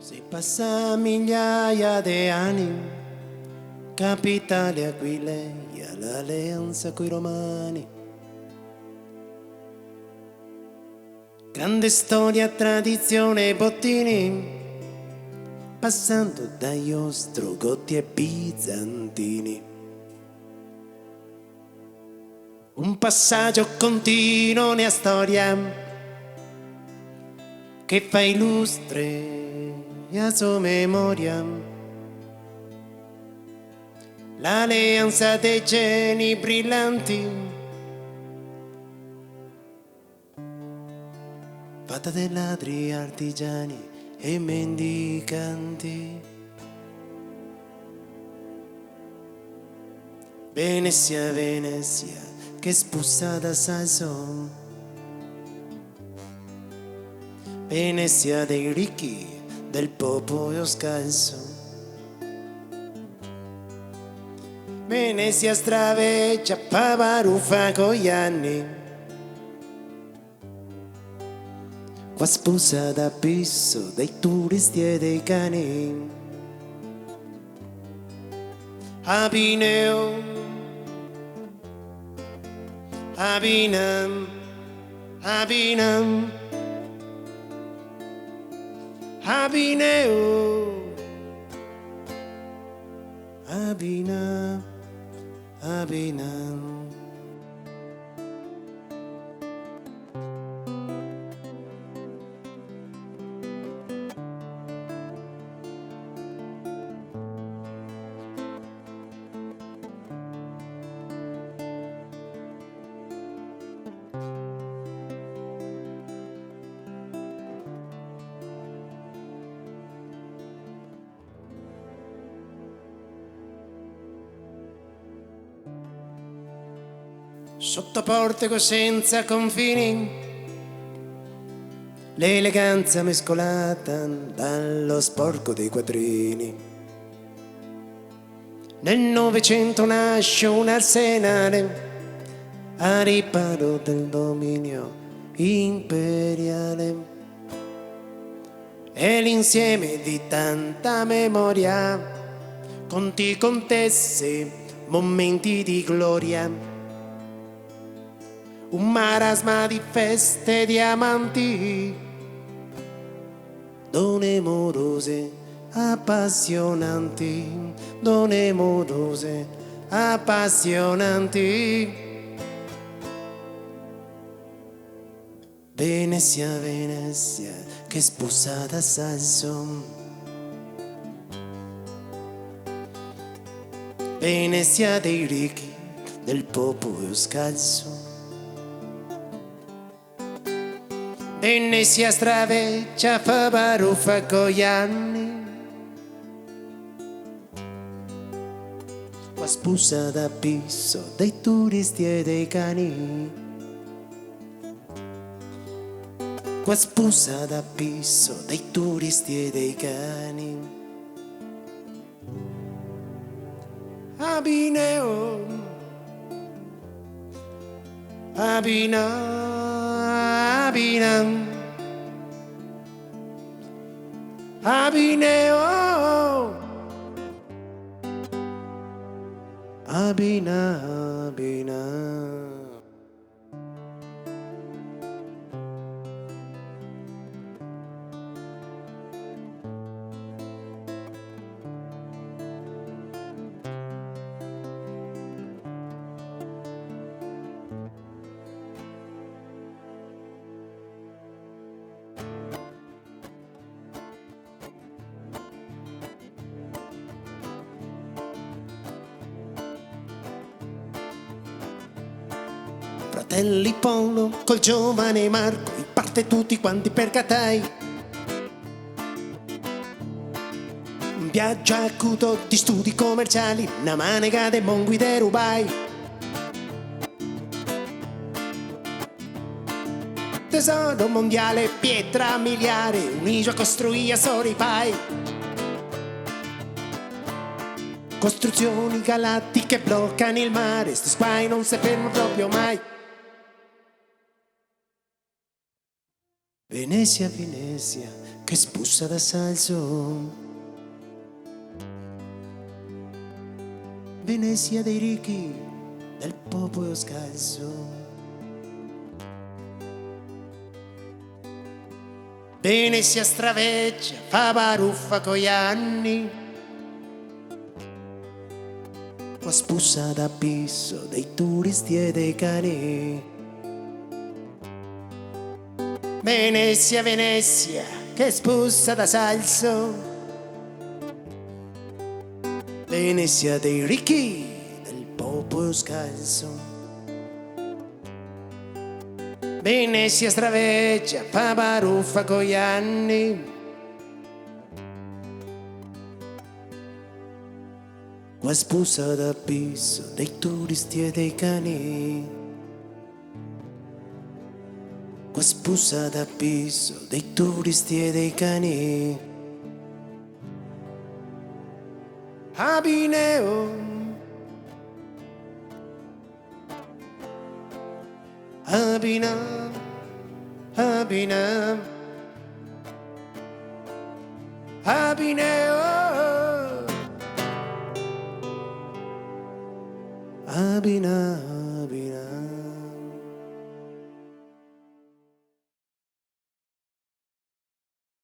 Si passa migliaia di anni, capitale Aquile e all'alleanza coi romani. Grande storia, tradizione e bottini, passando dagli ostrogotti e bizantini. Un passaggio continuo nella storia che fa illustre a sua memoria. L'alleanza dei geni brillanti, fatta dai ladri artigiani e mendicanti. Venezia, Venezia, che spussa da Saison. Venezia dei ricchi, del popolo scalzo. Venezia straveggia, pavaruffa con gli anni. Qua spusa da pisso dei turisti e dei cani. Abineo, Abinam, Abinam, Abineo, Abinam, Abinam. Sotto portico senza confini, l'eleganza mescolata dallo sporco dei quattrini. Nel Novecento nasce un arsenale a riparo del dominio imperiale. È l'insieme di tanta memoria, conti, contesse, momenti di gloria. Un marasma di feste e di amanti, donne morose, appassionanti, donne morose, appassionanti. Venezia, Venezia, che spussa da Saison. Venezia dei ricchi, del popolo scalzo. Venezia straveggia, fa baruffa con gli anni. Qua spusa da pisso dei turisti e dei cani. Qua spusa da pisso dei turisti e dei cani. Abineo, Abineo, Abinam, Abineo, Abinam, Abinam. Fratelli Polo col giovane Marco, in parte tutti quanti per Catai. Un viaggio acuto di studi commerciali, una manega de mongui de rubai. Tesoro mondiale, pietra miliare, un'isola costruita soripai. Costruzioni galattiche bloccano il mare, sti squai non si fermano proprio mai. Venezia, Venezia, che spussa da salso. Venezia dei ricchi, del popolo scalzo. Venezia straveggia, fa baruffa coi anni. Qua spussa d'abisso dei turisti e dei cani. Venezia, Venezia, che spussa da salso. Venezia dei ricchi, del popolo scalzo. Venezia straveggia, fa baruffa coi anni. Qua spussa d'abisso dei turisti e dei cani. Qua spussa d'abisso dei turisti e dei cani. Abineo, Abinam, Abinam, Abineo, Abinam, Abinam.